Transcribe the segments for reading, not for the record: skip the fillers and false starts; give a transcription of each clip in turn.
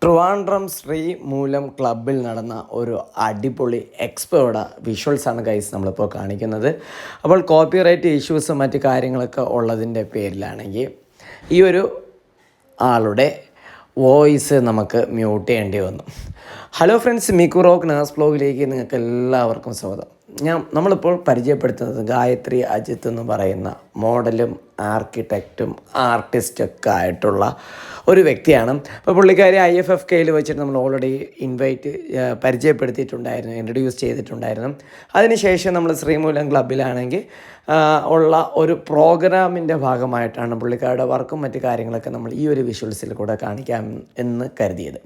ട്രിവാൻഡ്രം ശ്രീ മൂലം ക്ലബ്ബിൽ നടന്ന ഒരു അടിപൊളി എക്സ്പോയുടെ വിഷ്വൽസാണ് ഗൈസ് നമ്മളിപ്പോൾ കാണിക്കുന്നത്. അപ്പോൾ കോപ്പിറൈറ്റ് ഇഷ്യൂസും മറ്റ് കാര്യങ്ങളൊക്കെ ഉള്ളതിൻ്റെ പേരിലാണെങ്കിൽ ഈ ഒരു ആളുടെ വോയിസ് നമുക്ക് മ്യൂട്ട് ചെയ്യേണ്ടി വന്നു. Hello friends, Mikku rock nurse ബ്ലോഗിലേക്ക് നിങ്ങൾക്ക് എല്ലാവർക്കും സ്വാഗതം. നമ്മളിപ്പോൾ പരിചയപ്പെടുത്തുന്നത് ഗായത്രി അജിത്ത് എന്ന് പറയുന്ന മോഡലും ആർക്കിടെക്റ്റും ആർട്ടിസ്റ്റൊക്കെ ആയിട്ടുള്ള ഒരു വ്യക്തിയാണ്. അപ്പോൾ പുള്ളിക്കാരി IFFKയിൽ വെച്ചിട്ട് നമ്മൾ ഓൾറെഡി പരിചയപ്പെടുത്തിയിട്ടുണ്ടായിരുന്നു, ഇൻട്രൊഡ്യൂസ് ചെയ്തിട്ടുണ്ടായിരുന്നു. അതിനുശേഷം നമ്മൾ ശ്രീമൂലം ക്ലബ്ബിലാണെങ്കിൽ ഉള്ള ഒരു പ്രോഗ്രാമിൻ്റെ ഭാഗമായിട്ടാണ് പുള്ളിക്കാരുടെ വർക്കും മറ്റു കാര്യങ്ങളൊക്കെ നമ്മൾ ഈ ഒരു വിഷ്വൽസിൽ കൂടെ കാണിക്കാം എന്ന് കരുതിയത്.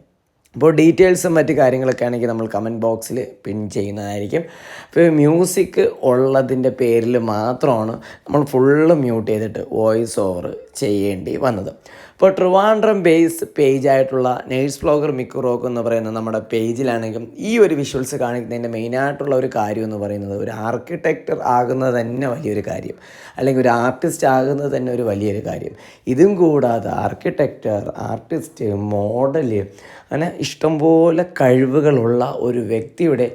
അപ്പോൾ ഡീറ്റെയിൽസും മറ്റ് കാര്യങ്ങളൊക്കെ ആണെങ്കിൽ നമ്മൾ കമൻറ്റ് ബോക്സിൽ പിൻ ചെയ്യുന്നതായിരിക്കും. ഇപ്പോൾ മ്യൂസിക് ഉള്ളതിൻ്റെ പേരിൽ മാത്രമാണ് നമ്മൾ ഫുള്ള് മ്യൂട്ട് ചെയ്തിട്ട് വോയിസ് ഓവർ ചെയ്യേണ്ടി വന്നത്. ഇപ്പോൾ ട്രിവാൻഡ്രം ബേസ് പേജായിട്ടുള്ള നേഴ്സ് വ്ളോഗർ മിക്കു റോക്ക് എന്ന് പറയുന്ന നമ്മുടെ പേജിലാണെങ്കിലും ഈ ഒരു വിഷ്വൽസ് കാണിക്കുന്നതിൻ്റെ മെയിനായിട്ടുള്ള ഒരു കാര്യം എന്ന് പറയുന്നത് ഒരു ആർക്കിടെക്ചർ ആകുന്നത് തന്നെ വലിയൊരു കാര്യം, അല്ലെങ്കിൽ ഒരു ആർട്ടിസ്റ്റ് ആകുന്നത് തന്നെ ഒരു വലിയൊരു കാര്യം. ഇതും കൂടാതെ ആർക്കിടെക്ചർ, ആർട്ടിസ്റ്റ്, മോഡല്, അങ്ങനെ ഇഷ്ടംപോലെ കഴിവുകളുള്ള ഒരു വ്യക്തിയുടെ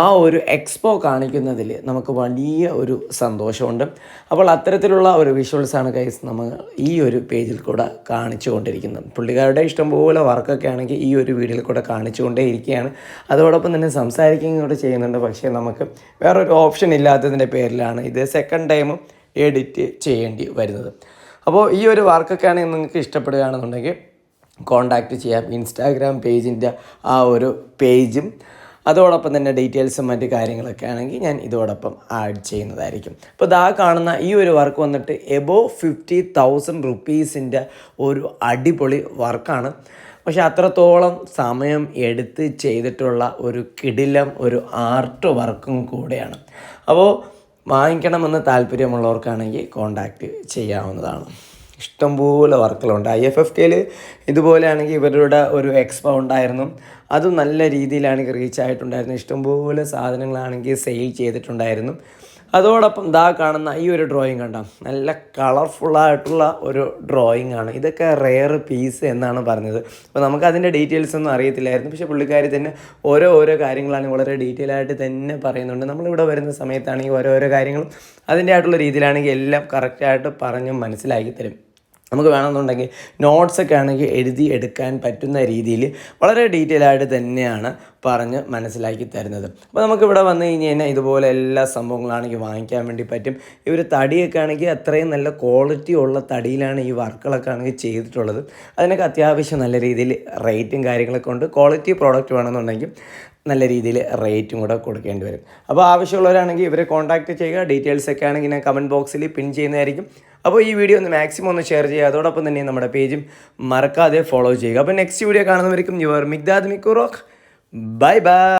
ആ ഒരു എക്സ്പോ കാണിക്കുന്നതിൽ നമുക്ക് വലിയ ഒരു സന്തോഷമുണ്ട്. അപ്പോൾ അത്തരത്തിലുള്ള ഒരു വിഷ്വൽസാണ് ഗൈസ് നമ്മൾ ഈ ഒരു പേജിൽ കൂടെ കാണിച്ചു കൊണ്ടിരിക്കുന്നത്. പുള്ളിക്കാരുടെ ഇഷ്ടംപോലെ വർക്കൊക്കെ ആണെങ്കിൽ ഈ ഒരു വീഡിയോയിൽ കൂടെ കാണിച്ചു കൊണ്ടേ ഇരിക്കുകയാണ്. അതോടൊപ്പം തന്നെ സംസാരിക്കുകയും കൂടെ ചെയ്യുന്നുണ്ട്. പക്ഷേ നമുക്ക് വേറൊരു ഓപ്ഷൻ ഇല്ലാത്തതിൻ്റെ പേരിലാണ് ഇത് സെക്കൻഡ് ടൈമും എഡിറ്റ് ചെയ്യേണ്ടി വരുന്നത്. അപ്പോൾ ഈ ഒരു വർക്കൊക്കെ ആണെങ്കിൽ നിങ്ങൾക്ക് ഇഷ്ടപ്പെടുകയാണെന്നുണ്ടെങ്കിൽ കോൺടാക്റ്റ് ചെയ്യാം. ഇൻസ്റ്റാഗ്രാം പേജിൻ്റെ ആ ഒരു പേജും അതോടൊപ്പം തന്നെ ഡീറ്റെയിൽസും മറ്റ് കാര്യങ്ങളൊക്കെ ആണെങ്കിൽ ഞാൻ ഇതോടൊപ്പം ആഡ് ചെയ്യുന്നതായിരിക്കും. അപ്പോൾ ഇതാ കാണുന്ന ഈ ഒരു വർക്ക് വന്നിട്ട് എബോവ് 50,000 റുപ്പീസിൻ്റെ ഒരു അടിപൊളി വർക്കാണ്. പക്ഷെ അത്രത്തോളം സമയം എടുത്ത് ചെയ്തിട്ടുള്ള ഒരു കിടിലം ഒരു ആർട്ട് വർക്കും കൂടെയാണ്. അപ്പോൾ വാങ്ങിക്കണമെന്ന് താല്പര്യമുള്ളവർക്കാണെങ്കിൽ കോൺടാക്റ്റ് ചെയ്യാവുന്നതാണ്. ഇഷ്ടംപോലെ വർക്കുകളുണ്ട്. IFFKയിൽ ഇതുപോലെയാണെങ്കിൽ ഇവരുടെ ഒരു എക്സ്പോ ഉണ്ടായിരുന്നു. അതും നല്ല രീതിയിലാണെങ്കിൽ റീച്ച് ആയിട്ടുണ്ടായിരുന്നു. ഇഷ്ടംപോലെ സാധനങ്ങളാണെങ്കിൽ സെയിൽ ചെയ്തിട്ടുണ്ടായിരുന്നു. അതോടൊപ്പം ദാ കാണുന്ന ഈ ഒരു ഡ്രോയിങ് കണ്ട നല്ല കളർഫുള്ളായിട്ടുള്ള ഒരു ഡ്രോയിങ് ആണ്. ഇതൊക്കെ റെയർ പീസ് എന്നാണ് പറഞ്ഞത്. അപ്പോൾ നമുക്ക് അതിൻ്റെ ഡീറ്റെയിൽസ് ഒന്നും അറിയത്തില്ലായിരുന്നു. പക്ഷേ പുള്ളിക്കാരി തന്നെ ഓരോ കാര്യങ്ങളാണ് വളരെ ഡീറ്റെയിൽ ആയിട്ട് തന്നെ പറയുന്നുണ്ട്. നമ്മളിവിടെ വരുന്ന സമയത്താണെങ്കിൽ ഓരോരോ കാര്യങ്ങളും അതിൻ്റെ ആയിട്ടുള്ള രീതിയിലാണെങ്കിൽ എല്ലാം കറക്റ്റായിട്ട് പറഞ്ഞ് മനസ്സിലാക്കി തരും. നമുക്ക് വേണമെന്നുണ്ടെങ്കിൽ നോട്ട്സൊക്കെ ആണെങ്കിൽ എഴുതി എടുക്കാൻ പറ്റുന്ന രീതിയിൽ വളരെ ഡീറ്റെയിൽ ആയിട്ട് തന്നെയാണ് പറഞ്ഞ് മനസ്സിലാക്കി തരുന്നത്. അപ്പോൾ നമുക്കിവിടെ വന്നു കഴിഞ്ഞാൽ ഇതുപോലെ എല്ലാ സംഭവങ്ങളാണെങ്കിൽ വാങ്ങിക്കാൻ വേണ്ടി പറ്റും. ഈ ഒരു തടിയൊക്കെ ആണെങ്കിൽ അത്രയും നല്ല ക്വാളിറ്റി ഉള്ള തടിയിലാണ് ഈ വർക്കുകളൊക്കെ ആണെങ്കിൽ ചെയ്തിട്ടുള്ളത്. അതിനൊക്കെ അത്യാവശ്യം നല്ല രീതിയിൽ റേറ്റും കാര്യങ്ങളൊക്കെ ഉണ്ട്. ക്വാളിറ്റി പ്രോഡക്റ്റ് വേണമെന്നുണ്ടെങ്കിൽ നല്ല രീതിയിൽ റേറ്റും കൂടെ കൊടുക്കേണ്ടി വരും. അപ്പോൾ ആവശ്യമുള്ളവരാണെങ്കിൽ ഇവരെ കോൺടാക്റ്റ് ചെയ്യുക. ഡീറ്റെയിൽസൊക്കെ ആണെങ്കിൽ ഞാൻ കമൻറ്റ് ബോക്സിൽ പിൻ ചെയ്യുന്നതായിരിക്കും. അപ്പോൾ ഈ വീഡിയോ ഒന്ന് മാക്സിമം ഒന്ന് ഷെയർ ചെയ്യുക. അതോടൊപ്പം തന്നെ നമ്മുടെ പേജും മറക്കാതെ ഫോളോ ചെയ്യുക. അപ്പോൾ നെക്സ്റ്റ് വീഡിയോ കാണുന്നവർക്കും your Mikdad Mikku rock. Bye by.